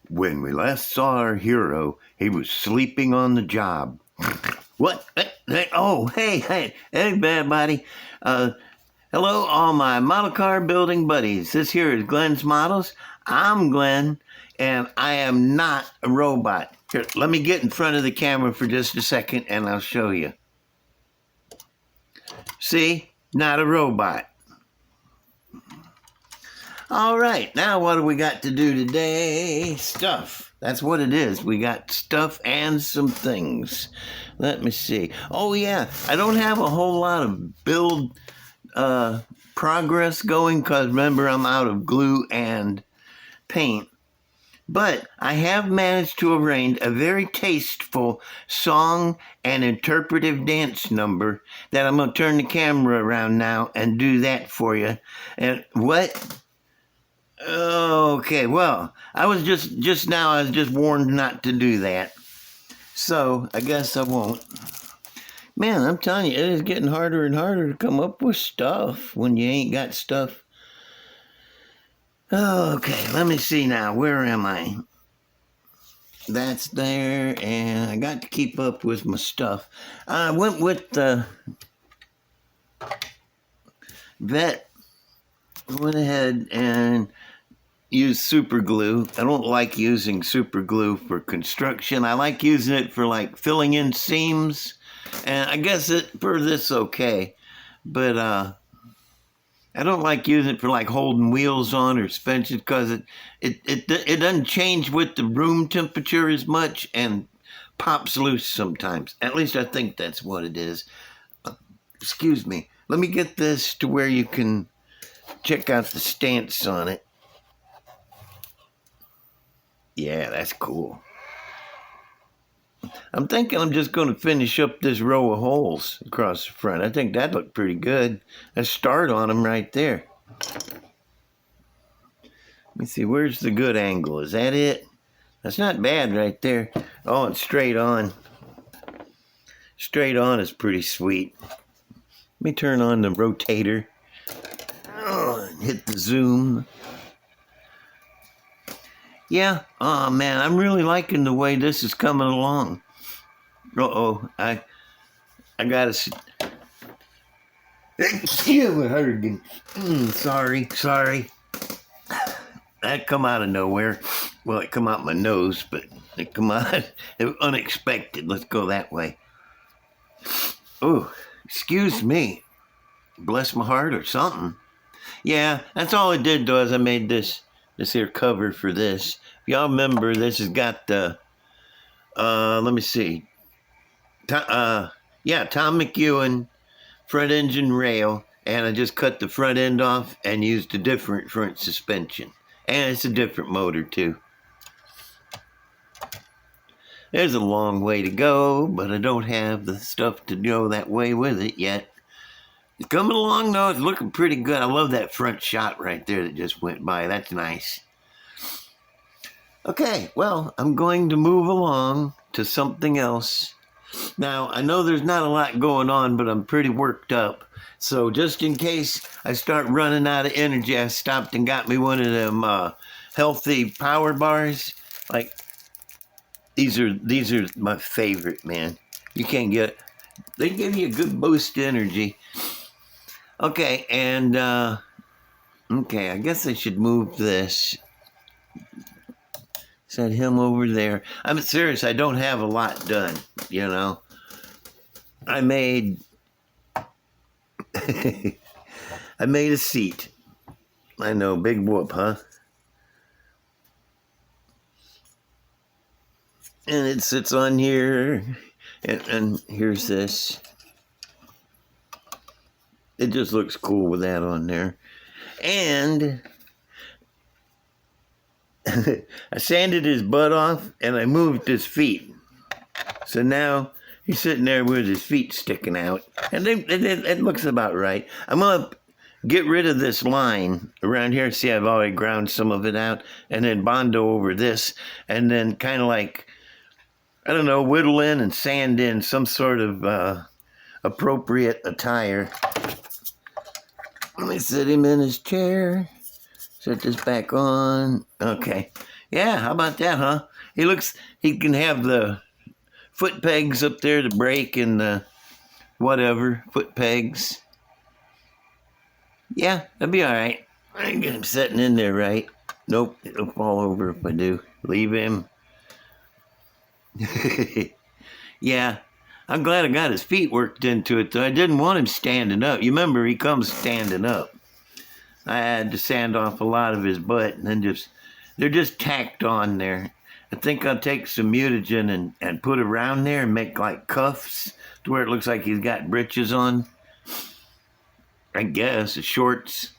When we last saw our hero, he was sleeping on the job. What? Oh, hey, bad buddy. Hello, all my model car building buddies. This here is Glenn's Models. I'm Glenn, and I am not a robot. Here, let me get in front of the camera for just a second, and I'll show you. See? Not a robot. All right, now what do we got to do today? Stuff. That's what it is. We got stuff and some things. Let me see. Oh, yeah, I don't have a whole lot of build progress going because, remember, I'm out of glue and paint. But I have managed to arrange a very tasteful song and interpretive dance number that I'm going to turn the camera around now and do that for you. And what? Okay, well, I was just now I was just warned not to do that. So, I guess I won't. Man, I'm telling you, it is getting harder and harder to come up with stuff when you ain't got stuff. Okay, let me see now. Where am I? That's there, and I got to keep up with my stuff. I went with the vet. Went ahead and use super glue. I don't like using super glue for construction. I like using it for like filling in seams, and I guess for this okay, but I don't like using it for like holding wheels on or suspension because it doesn't change with the room temperature as much and pops loose sometimes. At least I think that's what it is. Excuse me. Let me get this to where you can check out the stance on it. Yeah, that's cool. I'm thinking I'm just going to finish up this row of holes across the front. I think that looked pretty good. Let's start on them right there. Let me see, where's the good angle? Is that it? That's not bad right there. Oh, it's straight on. Straight on is pretty sweet. Let me turn on the rotator. Oh, and hit the zoom. Yeah, oh man, I'm really liking the way this is coming along. Uh-oh, I gotta... Ew, it hurt again. Sorry. That come out of nowhere. Well, it come out my nose, but it come out... It was unexpected. Let's go that way. Oh, excuse me. Bless my heart or something. Yeah, that's all I did, though, is I made this here cover for this. If y'all remember, this has got the, let me see. Tom McEwen front engine rail, and I just cut the front end off and used a different front suspension. And it's a different motor, too. There's a long way to go, but I don't have the stuff to go that way with it yet. It's coming along, though. It's looking pretty good. I love that front shot right there that just went by. That's nice. Okay, well, I'm going to move along to something else. Now, I know there's not a lot going on, but I'm pretty worked up. So just in case I start running out of energy, I stopped and got me one of them healthy power bars. Like, these are my favorite, man. You can't get... They give you a good boost of energy. Okay, and, okay, I guess I should move this. Set him over there. I'm serious, I don't have a lot done, you know. I made... I made a seat. I know, big whoop, huh? And it sits on here, and here's this. It just looks cool with that on there. And I sanded his butt off and I moved his feet. So now he's sitting there with his feet sticking out. And it looks about right. I'm going to get rid of this line around here. See, I've already ground some of it out. And then Bondo over this. And then kind of like, I don't know, whittle in and sand in some sort of appropriate attire. Let me sit him in his chair. Set this back on. Okay. Yeah, how about that, huh? He can have the foot pegs up there to brake and the whatever, foot pegs. Yeah, that'd be all right. I get him sitting in there right. Nope, it'll fall over if I do. Leave him. Yeah, I'm glad I got his feet worked into it, though. I didn't want him standing up. You remember, he comes standing up. I had to sand off a lot of his butt, and then they're just tacked on there. I think I'll take some mutagen and put around there and make like cuffs to where it looks like he's got britches on. I guess, shorts.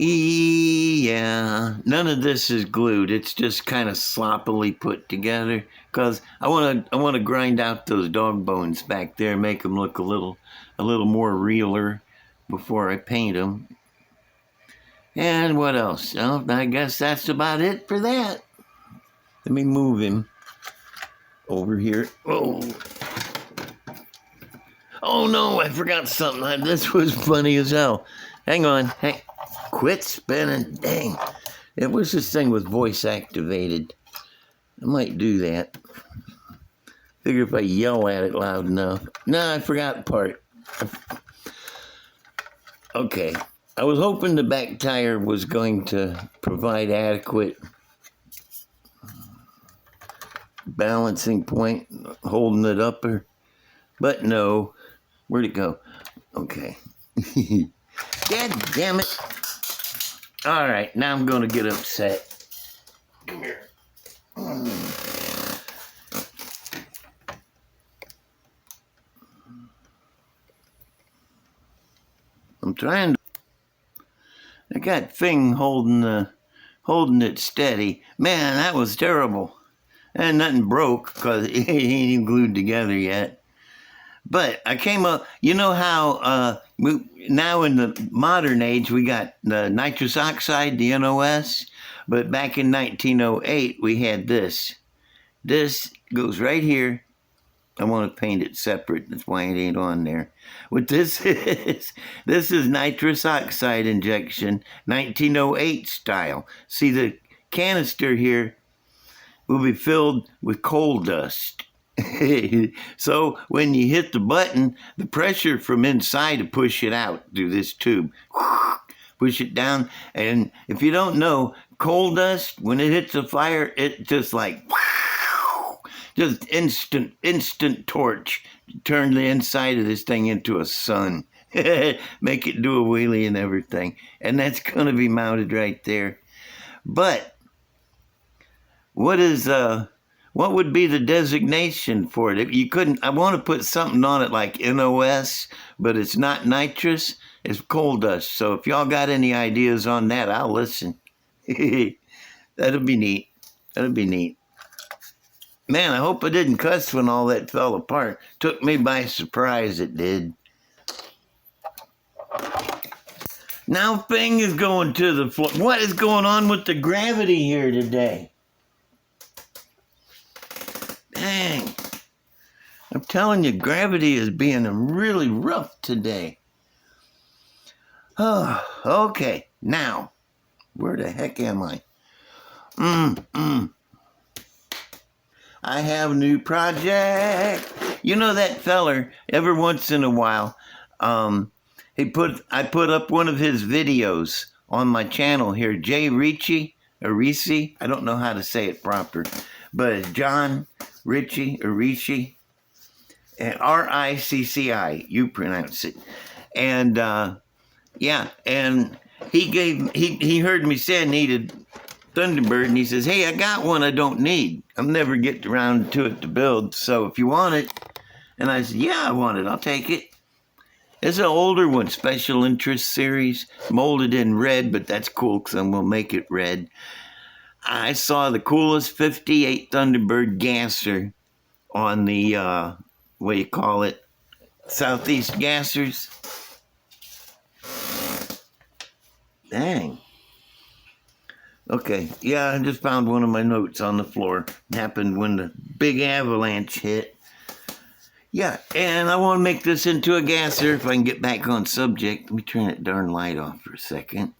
Yeah, none of this is glued. It's just kind of sloppily put together because I want to grind out those dog bones back there, make them look a little more realer before I paint them. And what else? Well, I guess that's about it for that. Let me move him over here. Oh no, I forgot something. This was funny as hell. Hang on. Hey. Quit spinning. Dang. It was this thing with voice activated. I might do that. Figure if I yell at it loud enough. No, I forgot the part. Okay. I was hoping the back tire was going to provide adequate balancing point, holding it up. But no. Where'd it go? Okay. God damn it. All right, now I'm going to get upset. Come here. I'm trying to. I got thing holding it steady. Man, that was terrible. And nothing broke because it ain't even glued together yet. But I came up, you know how now in the modern age we got the nitrous oxide, the NOS, but back in 1908 we had this. This goes right here. I want to paint it separate, that's why it ain't on there. What this is nitrous oxide injection, 1908 style. See, the canister here will be filled with coal dust. So when you hit the button, the pressure from inside to push it out through this tube, push it down. And if you don't know, coal dust, when it hits a fire, it just like, just instant torch. Turn the inside of this thing into a sun. Make it do a wheelie and everything. And that's going to be mounted right there. But what would be the designation for it? If you couldn't, I want to put something on it like NOS, but it's not nitrous, it's coal dust. So if y'all got any ideas on that, I'll listen. That'll be neat. That'll be neat. Man, I hope I didn't cuss when all that fell apart. Took me by surprise, it did. Now thing is going to the floor. What is going on with the gravity here today? Dang. I'm telling you, gravity is being really rough today. Oh, okay. Now, where the heck am I? I have a new project. You know that feller, every once in a while, I put up one of his videos on my channel here, Jay Ricci, or Ricci, I don't know how to say it proper, but it's John Ricci, or Ricci, and R-I-C-C-I, you pronounce it. And, yeah, and he heard me say I needed Thunderbird, and he says, hey, I got one I don't need. I'll never get around to it to build, so if you want it. And I said, yeah, I want it. I'll take it. It's an older one, Special Interest Series, molded in red, but that's cool because I'm going to make it red. I saw the coolest 58 Thunderbird gasser on the, what do you call it, Southeast gassers. Dang. Okay, yeah, I just found one of my notes on the floor. It happened when the big avalanche hit. Yeah, and I want to make this into a gasser if I can get back on subject. Let me turn that darn light off for a second.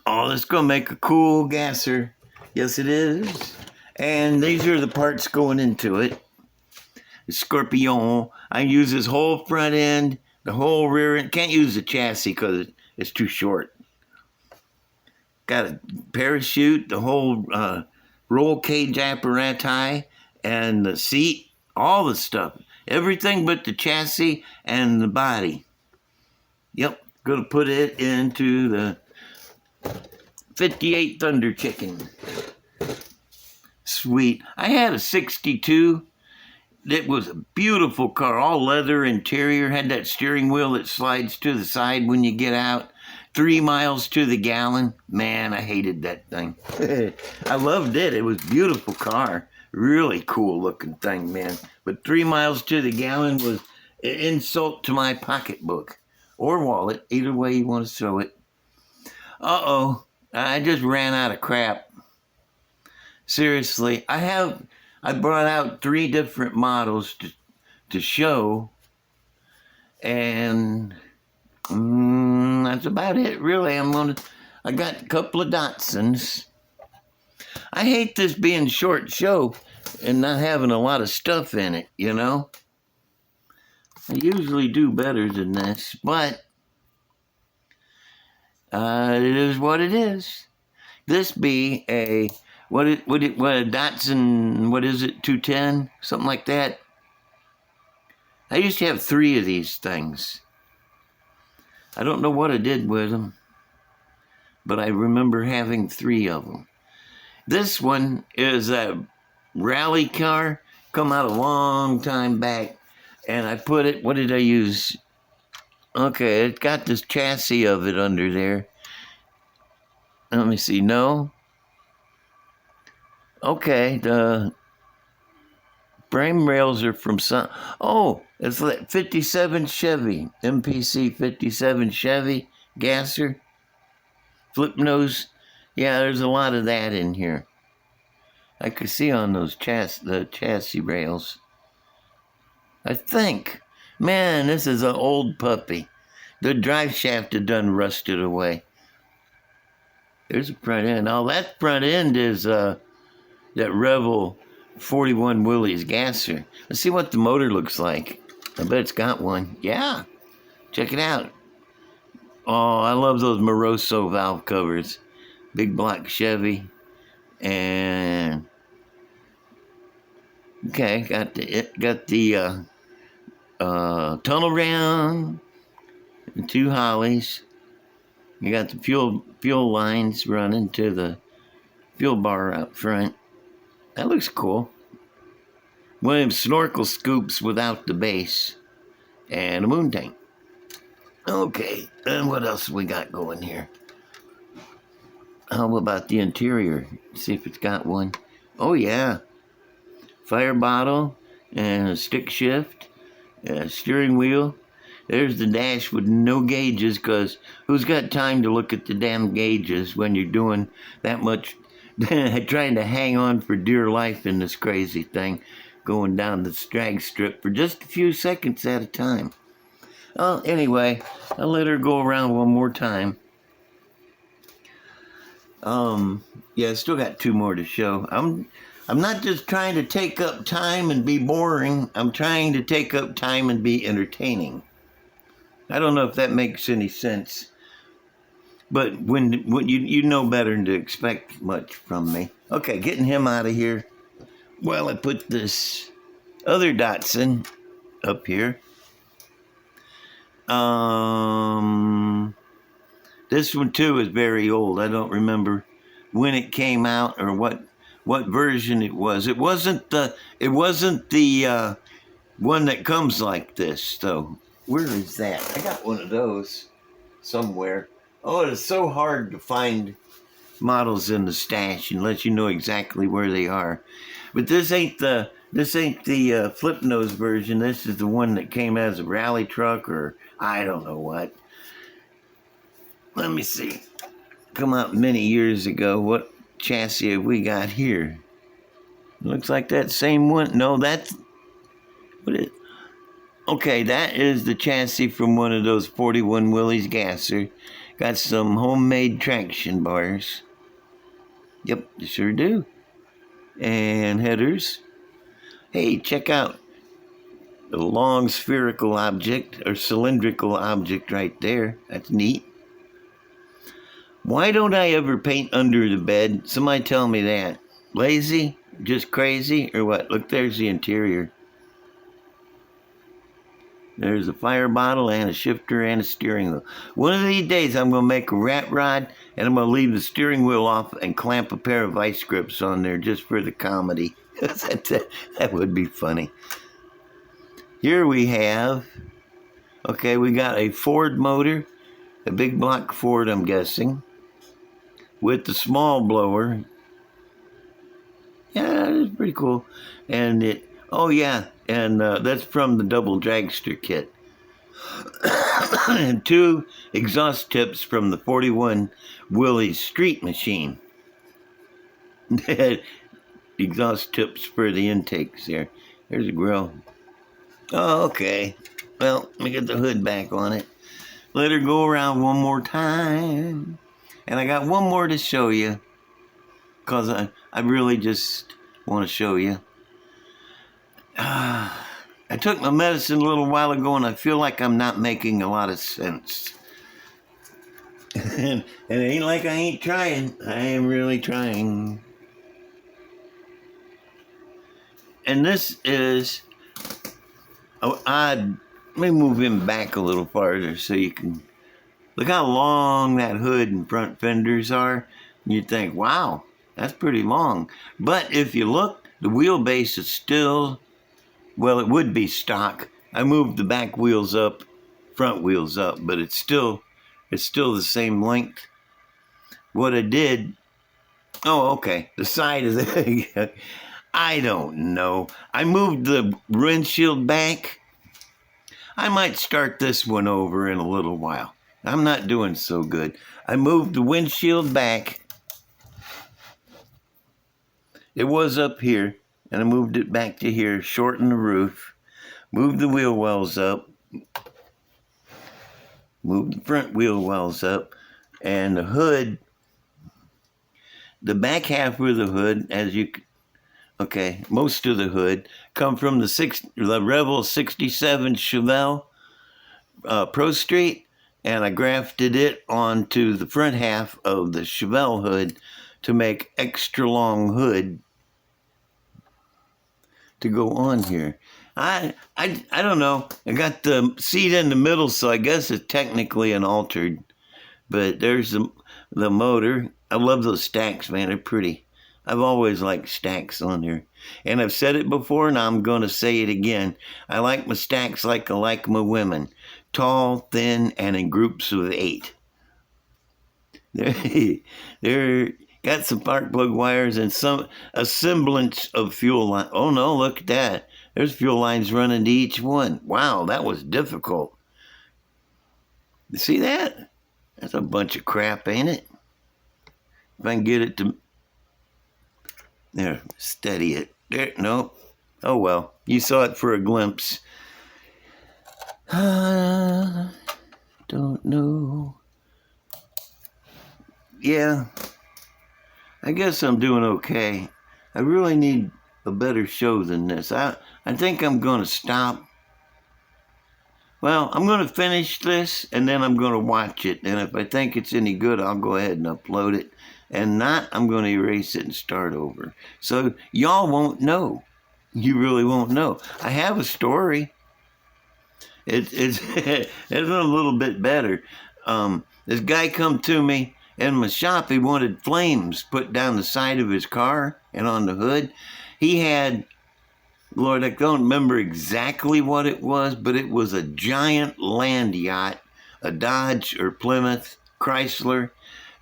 Oh, that's going to make a cool gasser. Yes, it is. And these are the parts going into it. The Scorpion. I use this whole front end, the whole rear end. Can't use the chassis because it's too short. Got a parachute, the whole roll cage apparatus, and the seat, all the stuff. Everything but the chassis and the body. Yep, gonna put it into the 58 Thunder Chicken. Sweet. I had a 62. It was a beautiful car, all leather interior, had that steering wheel that slides to the side when you get out. 3 miles to the gallon. Man, I hated that thing. I loved it. It was a beautiful car. Really cool looking thing, man. But 3 miles to the gallon was an insult to my pocketbook or wallet, either way you want to throw it. Uh-oh, I just ran out of crap. Seriously, I brought out 3 different models to show, and that's about it, really. I got a couple of Datsuns. I hate this being short show and not having a lot of stuff in it, you know? I usually do better than this, but it is what it is. This be a what a Datsun, what is it, 210? Something like that. I used to have 3 of these things. I don't know what I did with them, but I remember having 3 of them. This one is a rally car, come out a long time back, and I put it, what did I use? Okay, it got this chassis of it under there. Let me see, no. Okay, the frame rails are from some, oh, it's like 57 Chevy, MPC 57 Chevy gasser, flip nose. Yeah, there's a lot of that in here. I could see on those the chassis rails. I think, man, this is an old puppy. The drive shaft had done rusted away. There's a front end. Oh, that front end is that Revel 41 Willys gasser. Let's see what the motor looks like. I bet it's got one. Yeah, check it out. Oh, I love those Moroso valve covers. Big block Chevy. And okay, got the tunnel round and 2 Hollies. You got the fuel lines running to the fuel bar out front. That looks cool. One of them snorkel scoops without the base. And a moon tank. Okay, and what else we got going here? How about the interior? See if it's got one. Oh yeah. Fire bottle and a stick shift. Steering wheel. There's the dash with no gauges, because who's got time to look at the damn gauges when you're doing that much, trying to hang on for dear life in this crazy thing, going down the drag strip for just a few seconds at a time. Well, anyway, I'll let her go around one more time. Yeah, I still got 2 more to show. I'm not just trying to take up time and be boring. I'm trying to take up time and be entertaining. I don't know if that makes any sense, but when you know better than to expect much from me. Okay, getting him out of here. Well, I put this other Datsun up here. This one too is very old. I don't remember when it came out or what version it was. It wasn't the one that comes like this though. Where is that? I got one of those somewhere. Oh, it's so hard to find models in the stash unless you know exactly where they are. But this ain't the flip nose version. This is the one that came as a rally truck or I don't know what. Let me see. Come out many years ago. What chassis have we got here? Looks like that same one. No, that's what is. Okay, that is the chassis from one of those 41 Willys gasser. Got some homemade traction bars. Yep, they sure do. And headers. Hey, check out the long spherical object or cylindrical object right there. That's neat. Why don't I ever paint under the bed? Somebody tell me that. Lazy? Just crazy? Or what? Look, there's the interior. There's a fire bottle and a shifter and a steering wheel. One of these days I'm going to make a rat rod and I'm going to leave the steering wheel off and clamp a pair of vice grips on there just for the comedy. That would be funny. Here we have, okay, we got a Ford motor, a big block Ford I'm guessing, with the small blower. Yeah, it's pretty cool. And it, oh yeah, and that's from the double dragster kit. And 2 exhaust tips from the 41 Willys street machine. Exhaust tips for the intakes there. There's a grill. Oh, okay. Well, let me get the hood back on it. Let her go around one more time. And I got one more to show you. Because I really just want to show you. I took my medicine a little while ago and I feel like I'm not making a lot of sense. And it ain't like I ain't trying. I am really trying. And this is, let me move him back a little farther so you can look how long that hood and front fenders are. And you'd think, wow, that's pretty long. But if you look, the wheelbase is still, well, it would be stock. I moved the back wheels up, front wheels up, but it's still the same length. What I did, oh, okay, the side of the, I don't know. I moved the windshield back. I might start this one over in a little while. I'm not doing so good. I moved the windshield back. It was up here, and I moved it back to here, shortened the roof, moved the wheel wells up, moved the front wheel wells up, and the hood, the back half of the hood, as you, okay, most of the hood, come from the Rebel 67 Chevelle Pro Street, and I grafted it onto the front half of the Chevelle hood to make extra long hood to go on here. I don't know. I got the seat in the middle, so I guess it's technically an altered. But there's the motor. I love those stacks, man. They're pretty. I've always liked stacks on there. And I've said it before, and I'm going to say it again. I like my stacks like I like my women. Tall, thin, and in groups of 8. They're got some spark plug wires and a semblance of fuel line. Oh no, look at that. There's fuel lines running to each one. Wow, that was difficult. You see that? That's a bunch of crap, ain't it? If I can get it to... There, steady it. There, no. Oh well, you saw it for a glimpse. Don't know. Yeah, I guess I'm doing okay. I really need a better show than this. I think I'm going to stop. Well, I'm going to finish this, and then I'm going to watch it. And if I think it's any good, I'll go ahead and upload it. And not, I'm going to erase it and start over. So y'all won't know. You really won't know. I have a story. It's it's a little bit better. This guy come to me in my shop. He wanted flames put down the side of his car and on the hood. He had, Lord, I don't remember exactly what it was, but it was a giant land yacht, a Dodge or Plymouth, Chrysler,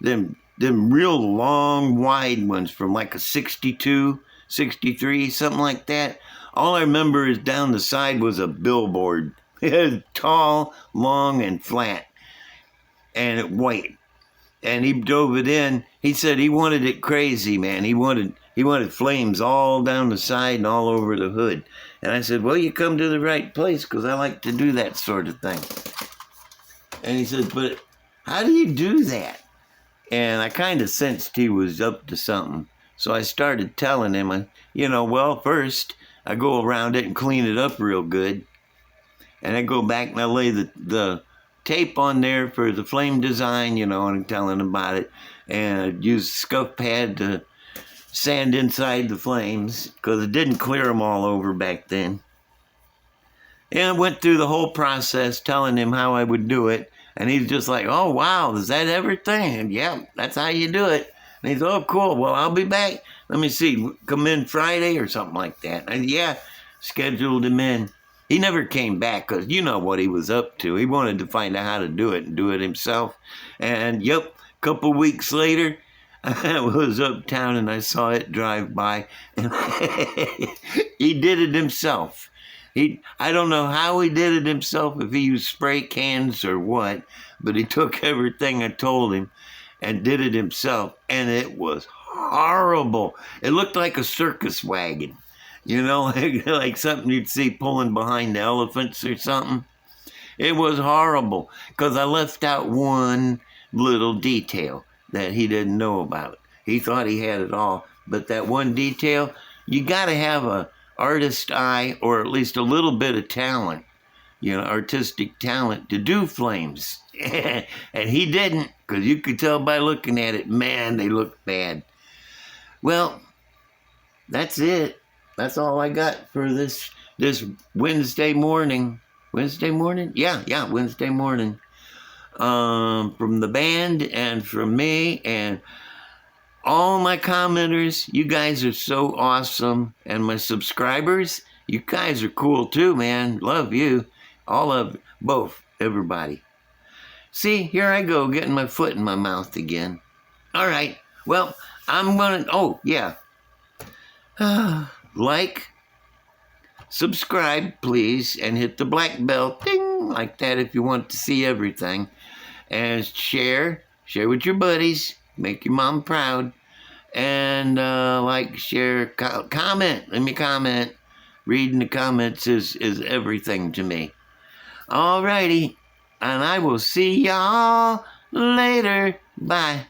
them real long, wide ones from like a 62, 63, something like that. All I remember is down the side was a billboard. It was tall, long, and flat, and white. And he drove it in. He said he wanted it crazy, man. He wanted flames all down the side and all over the hood. And I said, well, you come to the right place because I like to do that sort of thing. And he said, but how do you do that? And I kind of sensed he was up to something. So I started telling him, well, first I go around it and clean it up real good. And I go back and I lay the tape on there for the flame design, and I'm telling him about it. And I use scuff pad to sand inside the flames because it didn't clear them all over back then. And I went through the whole process telling him how I would do it. And he's just like, oh, wow, is that everything? And yeah, that's how you do it. And he's, oh, cool. Well, I'll be back. Let me see, come in Friday or something like that. And yeah, scheduled him in. He never came back because you know what he was up to. He wanted to find out how to do it and do it himself. And yep, a couple weeks later, I was uptown and I saw it drive by. And he did it himself. I don't know how he did it himself, if he used spray cans or what, but he took everything I told him and did it himself, and it was horrible. It looked like a circus wagon, like something you'd see pulling behind the elephants or something. It was horrible because I left out one little detail that he didn't know about. He thought he had it all, but that one detail, you got to have a artist eye or at least a little bit of talent, artistic talent to do flames. And he didn't, because you could tell by looking at it, man, they look bad. Well, that's it. That's all I got for this Wednesday morning. Wednesday morning? Yeah, Wednesday morning. From the band and from me and all my commenters, you guys are so awesome. And my subscribers, you guys are cool too, man. Love you. All of both, everybody. See, here I go, getting my foot in my mouth again. All right. Well, I'm going to, oh, yeah. Like, subscribe, please, and hit the black bell, ding, like that if you want to see everything. And share with your buddies, make your mom proud. And like, share, comment, let me comment. Reading the comments is everything to me. All righty, and I will see y'all later. Bye.